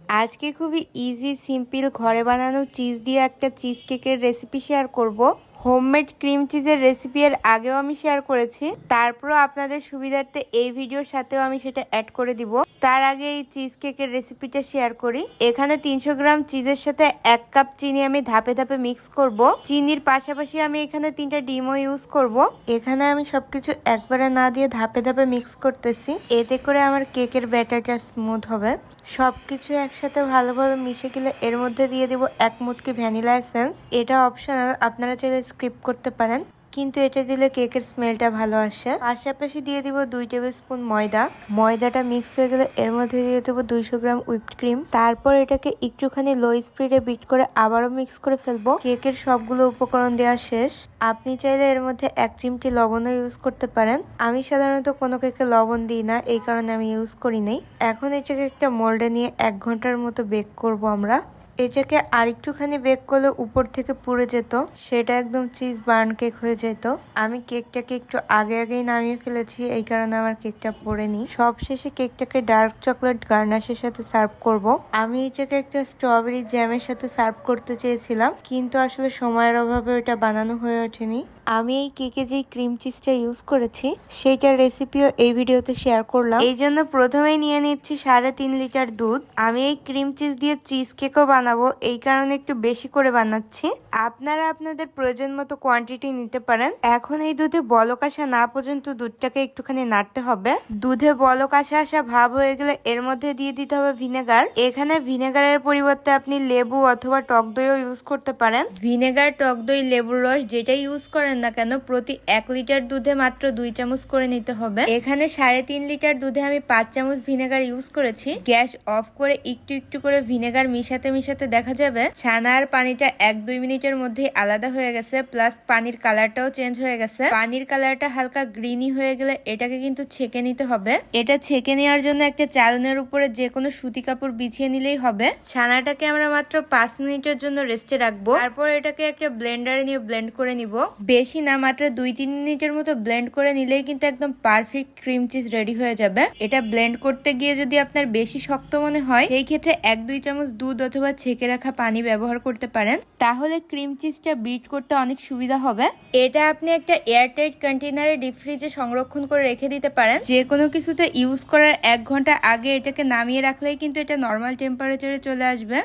আজকে খুবই easy simple ঘরে বানানো চিজ দিয়ে একটা চিজ কেকের রেসিপি শেয়ার করব। হোমমেড ক্রিম চিজের রেসিপি এর আগেও আমি শেয়ার করেছি, তারপরও আপনাদের সুবিধার্থে এই ভিডিওর সাথেও আমি সেটা অ্যাড করে দিব। তার আগে এই চিজ কেকের রেসিপিটা শেয়ার করি। এখানে 300 গ্রাম চিজের সাথে 1 কাপ চিনি আমি ধাপে ধাপে মিক্স করব। চিনির পাশাপাশি আমি এখানে 3টা ডিমও ইউজ করব। এখানে আমি সবকিছু একবারে না দিয়ে ধাপে ধাপে মিক্স করতেছি, এতে করে আমার কেকের ব্যাটারটা স্মুথ হবে। সবকিছু একসাথে ভালোভাবে মিশে গেলে এর মধ্যে দিয়ে দেব 1 মুটকি ভ্যানিলা এসেন্স। এটা অপশনাল, আপনারা চাইলে স্কিপ করতে পারেন, কিন্তু এটা দিলে কেকের স্মেলটা ভালো আসে। পাশাপাশি দিয়ে দিব 2 টেবিল স্পুন ময়দা। ময়দাটা মিক্স হয়ে গেলে এর মধ্যে দিয়ে দেবো 200 গ্রাম হুইপড ক্রিম। তারপর এটাকে একটুখানি লো স্পিডে বিট করে আবারও মিক্স করে ফেলবো। কেকের সবগুলো উপকরণ দেওয়া শেষ। আপনি চাইলে এর মধ্যে 1 চিমটি লবণও ইউজ করতে পারেন। আমি সাধারণত কোনো কেকে লবণ দিই না, এই কারণে আমি ইউজ করি নাই। এখন এটাকে একটা মোল্ডে নিয়ে 1 ঘন্টার মতো বেক করব আমরা। এটাকে আরেকটুখানি বেক করলে উপর থেকে পুড়ে যেত, সেটা একদম চিজ বার্ন কেক হয়ে যেত। আমি কেকটাকে একটু আগেই নামিয়ে ফেলেছি, এই কারণে আমার কেকটা পড়েনি। সবশেষে কেকটাকে ডার্ক চকলেট গার্নাশের সাথে সার্ভ করব। আমি এটাকে একটা স্ট্রবেরি জ্যামের সাথে সার্ভ করতে চেয়েছিলাম, কিন্তু আসলে সময়ের অভাবে ওটা বানানো হয়ে ওঠেনি। আমি এই কেকে যে ক্রিম চিজটা ইউজ করেছি সেইটার রেসিপিও এই ভিডিওতে শেয়ার করলাম। এই জন্য প্রথমেই নিয়ে নিচ্ছি 3.5 লিটার দুধ। আমি এই ক্রিম চিজ দিয়ে চিজ কেকও বানাবো, এই কারণে একটু বেশি করে বানাচ্ছি। আপনারা আপনাদের প্রয়োজন মতো কোয়ান্টিটি নিতে পারেন। এখন এই দুধে বলক আসা না পর্যন্ত দুধটাকে একটুখানি নাড়তে হবে। দুধে বলক আসা ভাব হয়ে গেলে এর মধ্যে দিয়ে দিতে হবে ভিনেগার। এখানে ভিনেগারের পরিবর্তে আপনি লেবু অথবা টক দইও ইউজ করতে পারেন। ভিনেগার, টক দই, লেবুর রস যেটা ইউজ করেন না কেন, প্রতি 1 লিটার দুধে মাত্র 2 চামচ করে নিতে হবে। এখানে 3.5 লিটার দুধে আমি 5 চামচ ভিনেগার ইউজ করেছি। গ্যাস অফ করে একটু করে ভিনেগার মিশাতে দেখা যাবে ছানার পানিটা 1-2 মিনিটের মধ্যে আলাদা হয়ে গেছে, প্লাস পানির কালারটাও চেঞ্জ হয়ে গেছে। পানির কালারটা হালকা গ্রিনি হয়ে গেলে এটাকে কিন্তু ছেঁকে নিতে হবে। এটা ছেঁকে নেওয়ার জন্য একটা চালনের উপরে যে কোনো সুতি কাপড় বিছিয়ে নিলেই হবে। ছানাটাকে আমরা মাত্র 5 মিনিটের জন্য রেস্টে রাখবো। তারপর এটাকে একটা ব্লেন্ডারে নিয়ে ব্লেন্ড করে নিব। বেশি না, মাত্র 2-3 মিনিটের মতো ব্লেন্ড করে নিলেই কিন্তু একদম পারফেক্ট ক্রিম চিজ রেডি হয়ে যাবে। এটা ব্লেন্ড করতে গিয়ে যদি আপনার বেশি শক্ত মনে হয়, সেই ক্ষেত্রে 1-2 চামচ দুধ অথবা ছেঁকে রাখা পানি ব্যবহার করতে পারেন, তাহলে ক্রিম চিজটা বিট করতে অনেক সুবিধা হবে। এটা আপনি একটা এয়ারটাইট কন্টেনারে ডিপ ফ্রিজে সংরক্ষণ করে রেখে দিতে পারেন। যে কোনো কিছুতে ইউজ করার 1 ঘন্টা আগে এটাকে নামিয়ে রাখলেই কিন্তু এটা নর্মাল টেম্পারেচারে চলে আসবে।